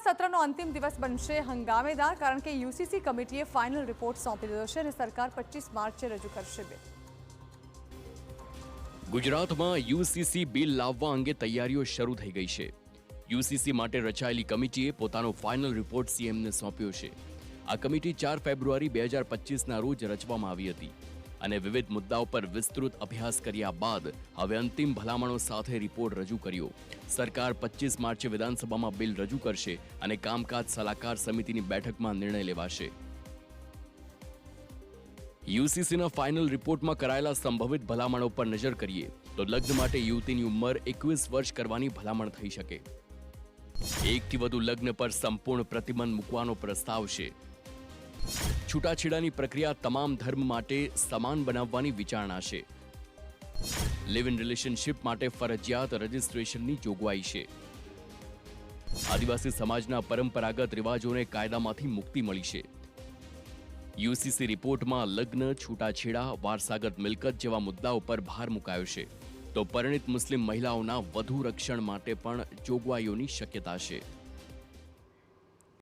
સત્રનો અંતિમ દિવસ બનશે હંગામેદાર કારણ કે યુસીસી કમિટીએ ફાઇનલ રિપોર્ટ સોંપી દીધો છે અને સરકાર 25 માર્ચે રજૂ કરશે બિલ. ગુજરાતમાં યુસીસી બિલ લાવવા અંગે તૈયારીઓ શરૂ થઈ ગઈ છે. યુસીસી માટે રચાયેલી કમિટીએ પોતાનો ફાઇનલ રિપોર્ટ સીએમને સોંપ્યો છે. આ કમિટી 4 ફેબ્રુઆરી 2025ના રોજ રચવામાં આવી હતી અને વિવિધ મુદ્દાઓ પર વિસ્તૃત અભ્યાસ કર્યા બાદ હવે અંતિમ ભલામણો સાથે રિપોર્ટ રજૂ કર્યો. સરકાર 25 માર્ચે વિધાનસભામાં બિલ રજૂ કરશે અને કામકાજ સલાહકાર સમિતિની બેઠકમાં નિર્ણય લેવાશે. યુસીસીના ફાઇનલ રિપોર્ટમાં કરાયેલા સંભવિત ભલામણો પર નજર કરીએ તો લગ્ન માટે યુવતીની ઉંમર 21 વર્ષ કરવાની ભલામણ થઈ શકે. એકથી વધુ લગ્ન પર સંપૂર્ણ પ્રતિબંધ મૂકવાનો પ્રસ્તાવ છે. છૂટાછેડાની પ્રક્રિયા તમામ ધર્મ માટે સમાન બનાવવાની વિચારણા છે. લિવ ઇન રિલેશનશિપ માટે ફરજિયાત રજિસ્ટ્રેશનની જોગવાઈ છે. આદિવાસી સમાજના પરંપરાગત રિવાજોને કાયદામાંથી મુક્તિ મળી છે. યુસીસી રિપોર્ટમાં લગ્ન, છૂટાછેડા, વારસાગત મિલકત જેવા મુદ્દાઓ પર ભાર મુકાયો છે તો પરિણીત મુસ્લિમ મહિલાઓના વધુ રક્ષણ માટે પણ જોગવાઈઓની શક્યતા છે.